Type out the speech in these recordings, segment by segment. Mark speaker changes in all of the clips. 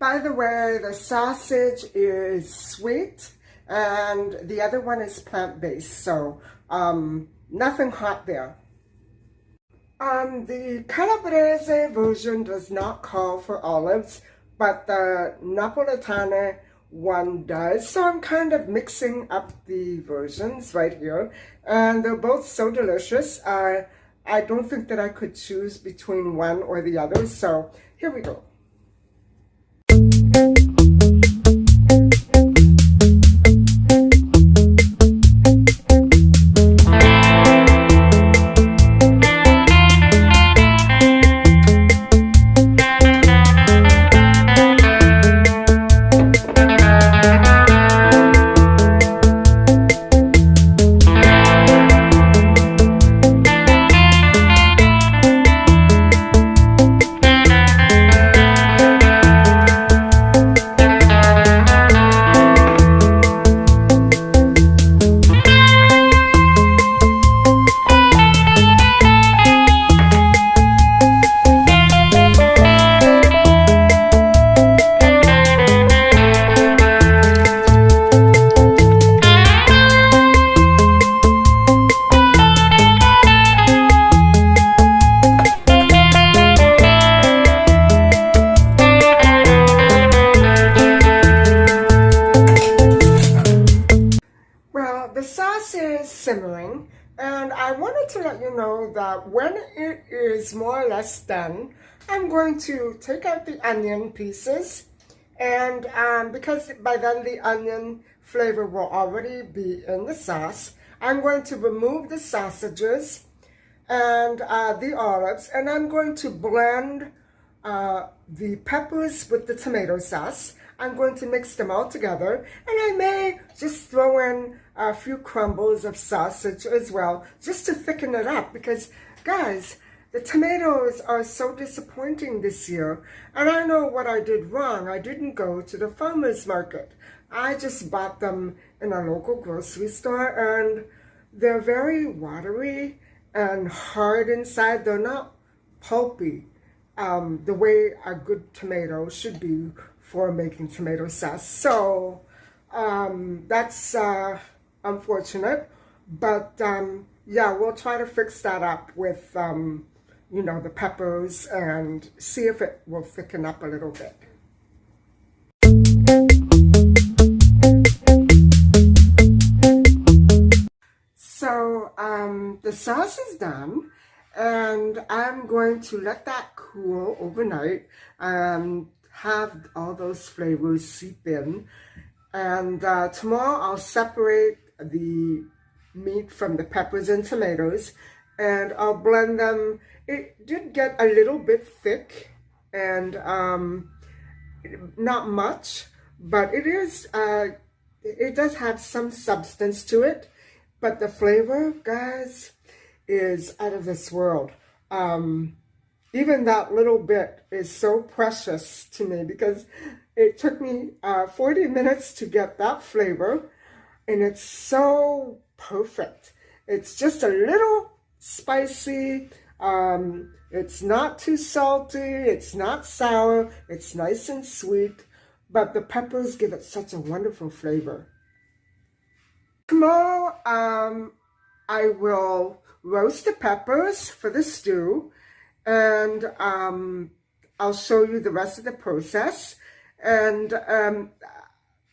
Speaker 1: By the way, the sausage is sweet and the other one is plant-based, so nothing hot there. The Calabresa version does not call for olives, but the Napoletana one does. So I'm kind of mixing up the versions right here, and they're both so delicious. I don't think that I could choose between one or the other, so here we go. The sauce is simmering, and I wanted to let you know that when it is more or less done, I'm going to take out the onion pieces, and because by then the onion flavor will already be in the sauce, I'm going to remove the sausages and the olives, and I'm going to blend the peppers with the tomato sauce. I'm going to mix them all together, and I may just throw in a few crumbles of sausage as well, just to thicken it up, because guys, the tomatoes are so disappointing this year, and I know what I did wrong. I didn't go to the farmer's market. I just bought them in a local grocery store, and they're very watery and hard inside. They're not pulpy the way a good tomato should be for making tomato sauce. So that's unfortunate, but yeah, we'll try to fix that up with you know, the peppers and see if it will thicken up a little bit. So the sauce is done, and I'm going to let that cool overnight, have all those flavors seep in, and tomorrow I'll separate the meat from the peppers and tomatoes, and I'll blend them. It did get a little bit thick, and not much, but it is it does have some substance to it, but the flavor, guys, is out of this world. Even that little bit is so precious to me, because it took me 40 minutes to get that flavor, and it's so perfect. It's just a little spicy. It's not too salty. It's not sour. It's nice and sweet, but the peppers give it such a wonderful flavor. Tomorrow, I will roast the peppers for the stew, and I'll show you the rest of the process. And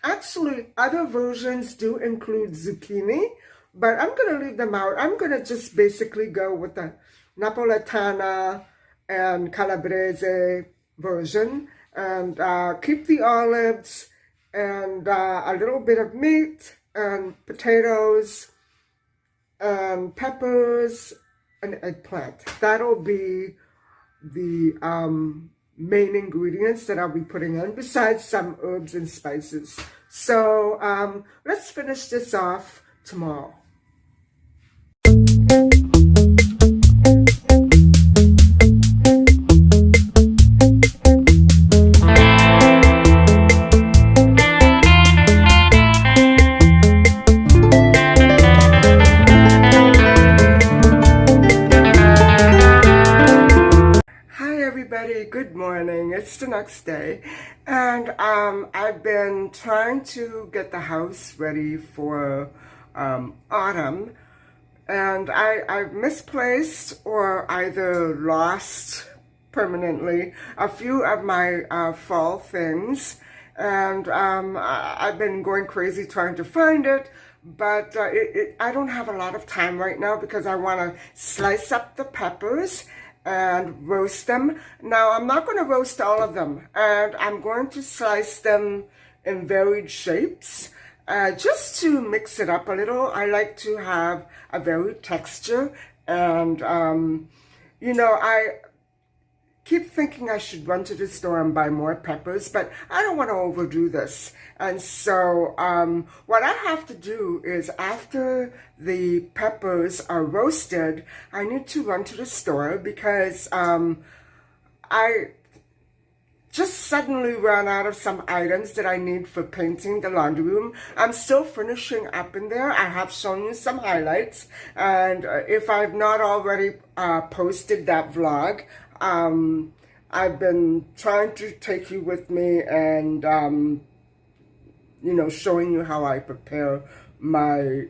Speaker 1: actually, other versions do include zucchini, but I'm going to leave them out. I'm going to just basically go with the Napoletana and Calabrese version, and keep the olives and a little bit of meat and potatoes and peppers and eggplant. That'll be the main ingredients that I'll be putting in, besides some herbs and spices. So let's finish this off tomorrow. Good morning. It's the next day, And I've been trying to get the house ready for autumn. And I've misplaced or either lost permanently a few of my fall things. And I've been going crazy trying to find it. But I don't have a lot of time right now because I want to slice up the peppers and roast them. Now, I'm not going to roast all of them, and I'm going to slice them in varied shapes just to mix it up a little. I like to have a varied texture, and you know, I keep thinking I should run to the store and buy more peppers, but I don't want to overdo this. And so what I have to do is after the peppers are roasted, I need to run to the store because I just suddenly ran out of some items that I need for painting the laundry room. I'm still finishing up in there. I have shown you some highlights, and if I've not already posted that vlog, I've been trying to take you with me and, you know, showing you how I prepare my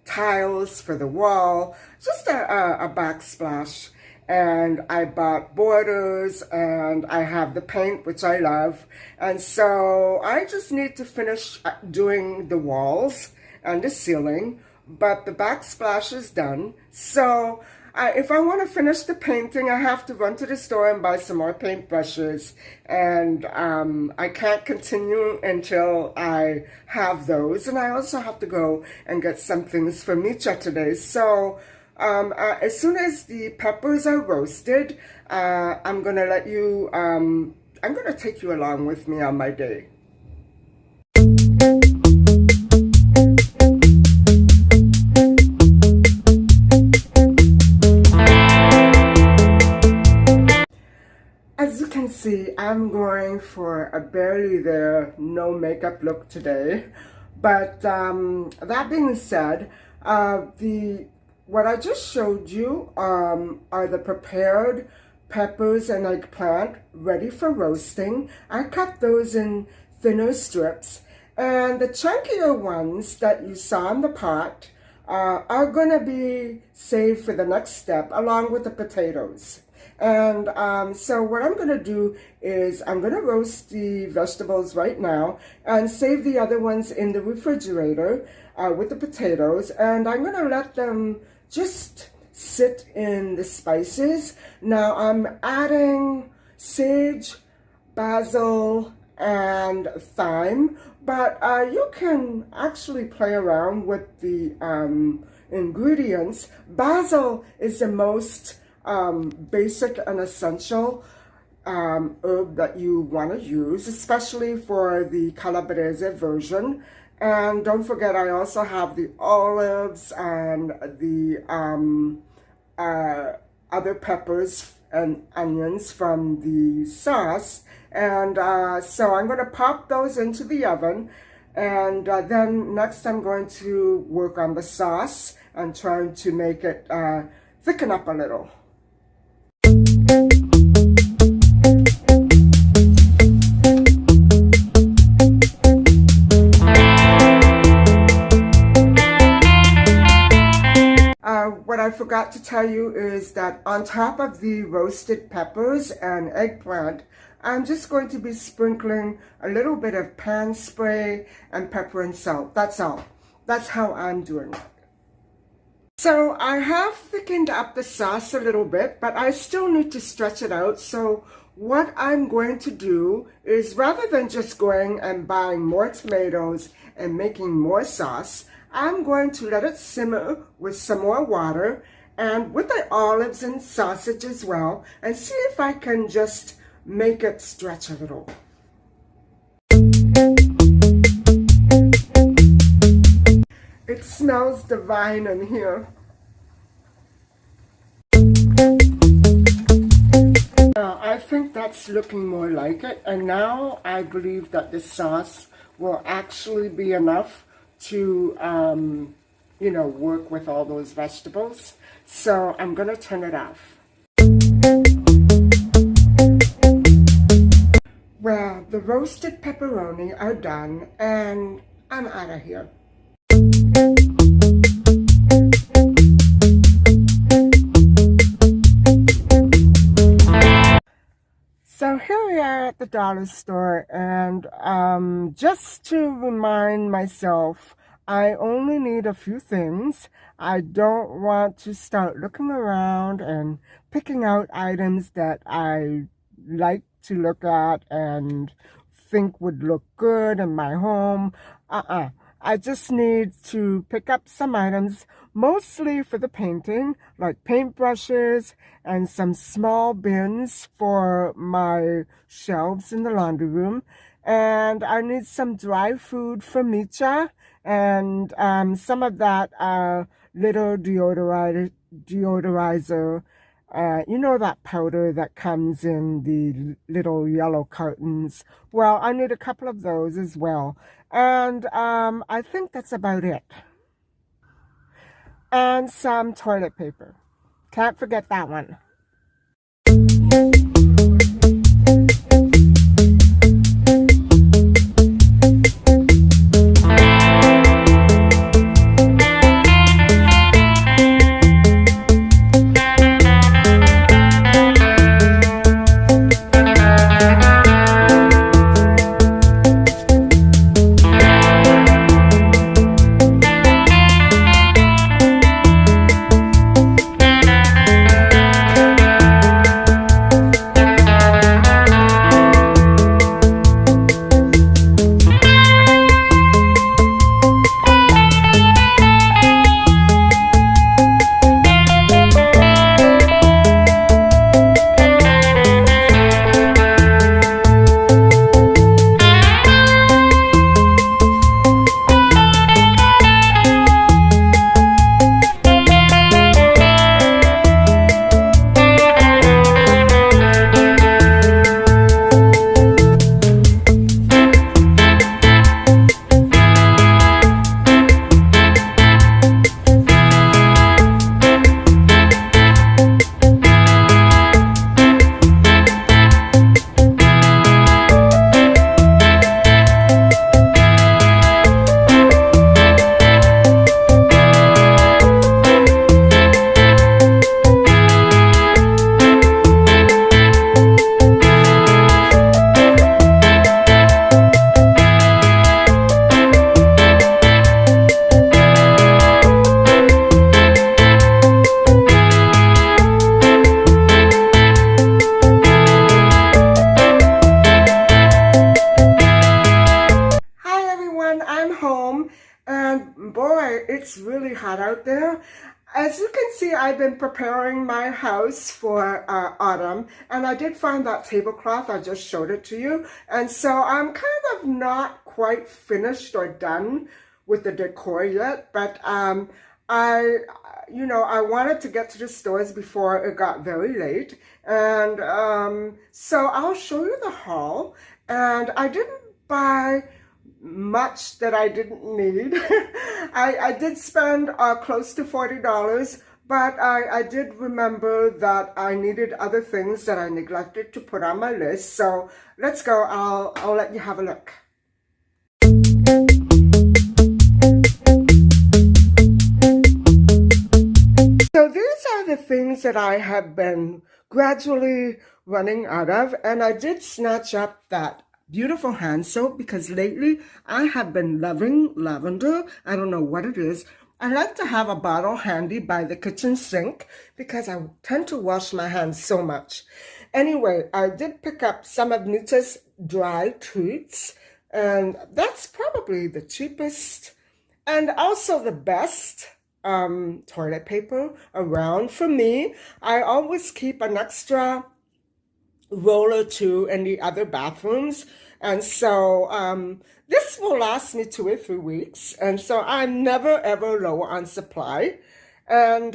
Speaker 1: tiles for the wall, just a backsplash. And I bought borders, and I have the paint, which I love. And so I just need to finish doing the walls and the ceiling, but the backsplash is done. So if I want to finish the painting, I have to run to the store and buy some more paint brushes. And I can't continue until I have those. And I also have to go and get some things for Micha today. So as soon as the peppers are roasted, I'm going to let you, I'm going to take you along with me on my day. As you can see, I'm going for a barely there, no makeup look today. But that being said, what I just showed you are the prepared peppers and eggplant ready for roasting. I cut those in thinner strips, and the chunkier ones that you saw in the pot are going to be saved for the next step along with the potatoes. And so what I'm going to do is I'm going to roast the vegetables right now and save the other ones in the refrigerator with the potatoes, and I'm going to let them just sit in the spices. Now I'm adding sage, basil, and thyme, but you can actually play around with the ingredients. Basil is the most basic and essential herb that you want to use, especially for the Calabresa version. And don't forget, I also have the olives and the other peppers and onions from the sauce. And so I'm going to pop those into the oven. And then next I'm going to work on the sauce and trying to make it thicken up a little. What I forgot to tell you is that on top of the roasted peppers and eggplant, I'm just going to be sprinkling a little bit of pan spray and pepper and salt. That's all. That's how I'm doing it. So I have thickened up the sauce a little bit, but I still need to stretch it out. So what I'm going to do is, rather than just going and buying more tomatoes and making more sauce, I'm going to let it simmer with some more water and with the olives and sausage as well, and see if I can just make it stretch a little. It smells divine in here. I think that's looking more like it, and now I believe that the sauce will actually be enough to, you know, work with all those vegetables. So I'm going to turn it off. Well, the roasted pepperoni are done and I'm out of here. So here we are at the dollar store, and just to remind myself, I only need a few things. I don't want to start looking around and picking out items that I like to look at and think would look good in my home. I just need to pick up some items, mostly for the painting, like paintbrushes and some small bins for my shelves in the laundry room. And I need some dry food for Micha and some of that little deodorizer. You know that powder that comes in the little yellow cartons? Well, I need a couple of those as well. And I think that's about it. And some toilet paper. Can't forget that one. It's really hot out there. As you can see, I've been preparing my house for autumn, and I did find that tablecloth. I just showed it to you. And so I'm kind of not quite finished or done with the decor yet, but I wanted to get to the stores before it got very late. And so I'll show you the haul. And I didn't buy much that I didn't need. I did spend close to $40, but I did remember that I needed other things that I neglected to put on my list. So let's go. I'll let you have a look. So these are the things that I have been gradually running out of, and I did snatch up that beautiful hand soap because lately I have been loving lavender. I don't know what it is. I like to have a bottle handy by the kitchen sink because I tend to wash my hands so much. Anyway, I did pick up some of Nita's dry treats, and that's probably the cheapest and also the best toilet paper around. For me, I always keep an extra roll or two in the other bathrooms, and so this will last me 2 or 3 weeks, and so I'm never ever low on supply. And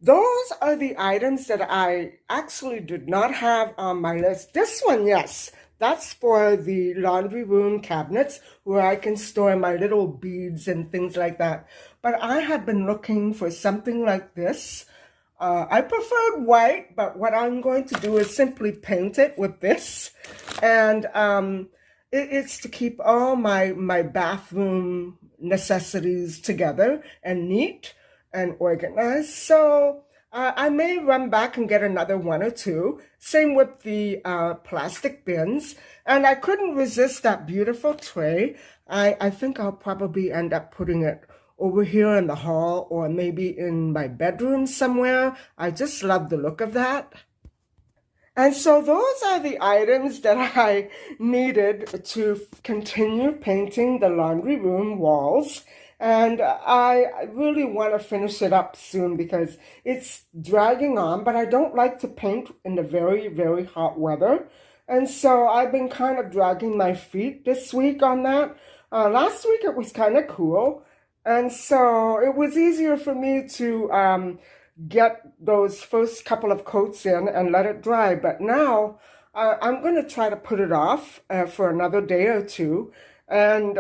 Speaker 1: those are the items that I actually did not have on my list. This one, yes, that's for the laundry room cabinets where I can store my little beads and things like that. But I have been looking for something like this I preferred white, but what I'm going to do is simply paint it with this. And it's to keep all my bathroom necessities together and neat and organized. So I may run back and get another one or two. Same with the plastic bins. And I couldn't resist that beautiful tray. I think I'll probably end up putting it over here in the hall or maybe in my bedroom somewhere. I just love the look of that. And so those are the items that I needed to continue painting the laundry room walls. And I really want to finish it up soon because it's dragging on, but I don't like to paint in the very, very hot weather. And so I've been kind of dragging my feet this week on that. Last week it was kind of cool. And so it was easier for me to get those first couple of coats in and let it dry. But now I'm going to try to put it off for another day or two and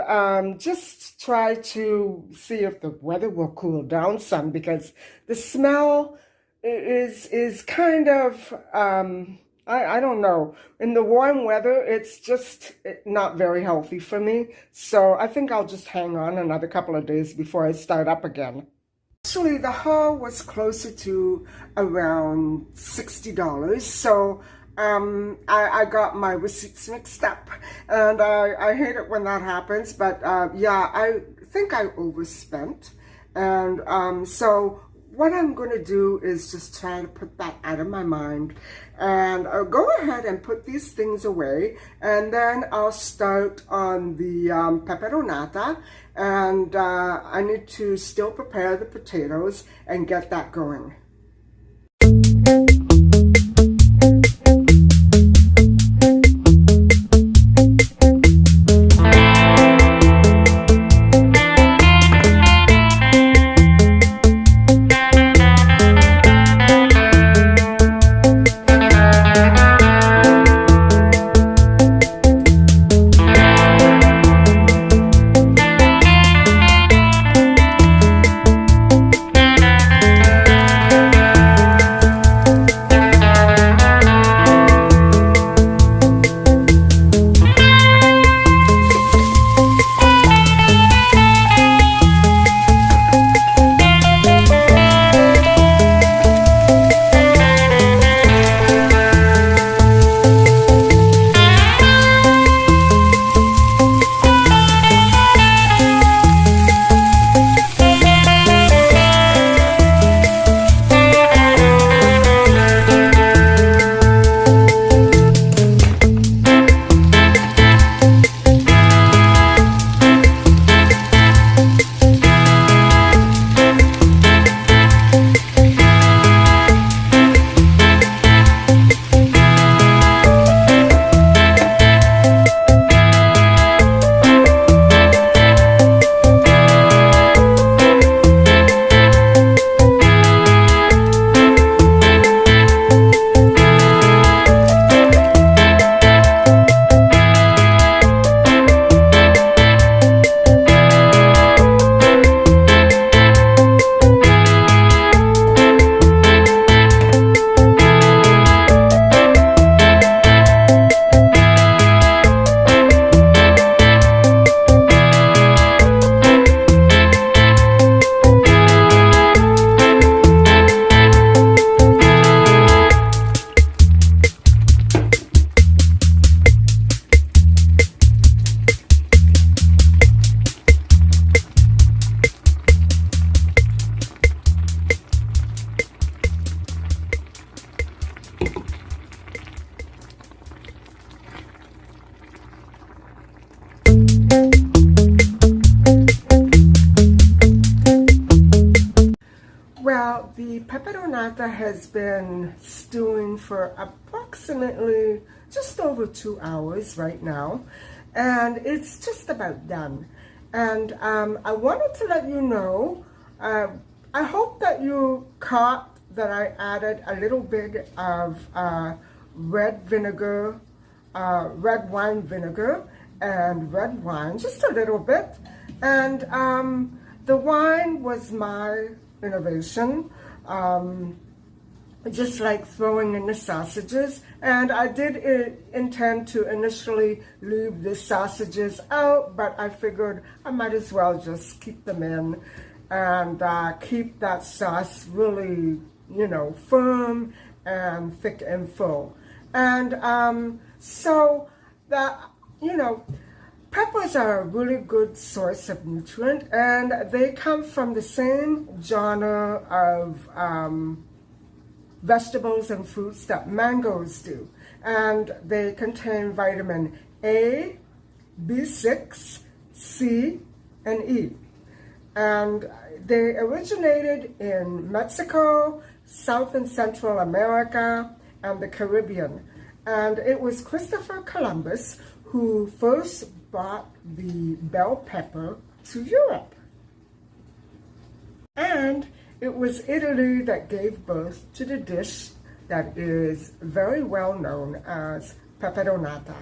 Speaker 1: just try to see if the weather will cool down some because the smell is kind of, I don't know. In the warm weather, it's just not very healthy for me. So I think I'll just hang on another couple of days before I start up again. Actually, the haul was closer to around $60. So I got my receipts mixed up. And I hate it when that happens. But yeah, I think I overspent. And so what I'm going to do is just try to put that out of my mind and go ahead and put these things away, and then I'll start on the peperonata, and I need to still prepare the potatoes and get that going. Well, the peperonata has been stewing for approximately just over 2 hours right now, and it's just about done. And I wanted to let you know, I hope that you caught that I added a little bit of red vinegar, red wine vinegar and red wine, just a little bit. And the wine was my innovation. just like throwing in the sausages. And I did intend to initially leave the sausages out, but I figured I might as well just keep them in and keep that sauce really, you know, firm and thick and full. And so that, you know, peppers are a really good source of nutrient, and they come from the same genre of vegetables and fruits that mangoes do. And they contain vitamin A, B6, C, and E. And they originated in Mexico, South and Central America, and the Caribbean. And it was Christopher Columbus who first brought the bell pepper to Europe. And it was Italy that gave birth to the dish that is very well known as Peperonata.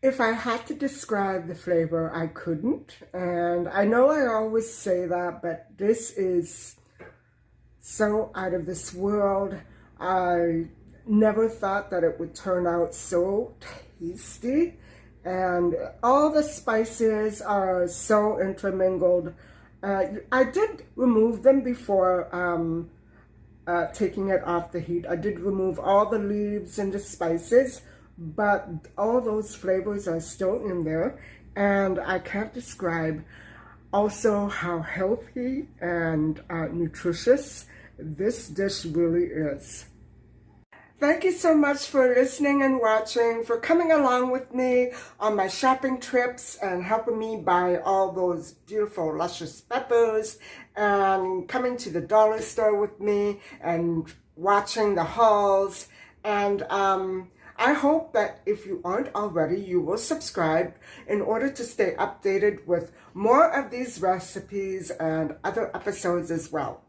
Speaker 1: If I had to describe the flavor, I couldn't. And I know I always say that, but this is so out of this world. I never thought that it would turn out so tasty. And all the spices are so intermingled. I did remove them before taking it off the heat. I did remove all the leaves and the spices, but all those flavors are still in there, and I can't describe also how healthy and nutritious this dish really is. Thank you so much for listening and watching, for coming along with me on my shopping trips and helping me buy all those beautiful, luscious peppers, and coming to the dollar store with me and watching the hauls. And I hope that if you aren't already, you will subscribe in order to stay updated with more of these recipes and other episodes as well.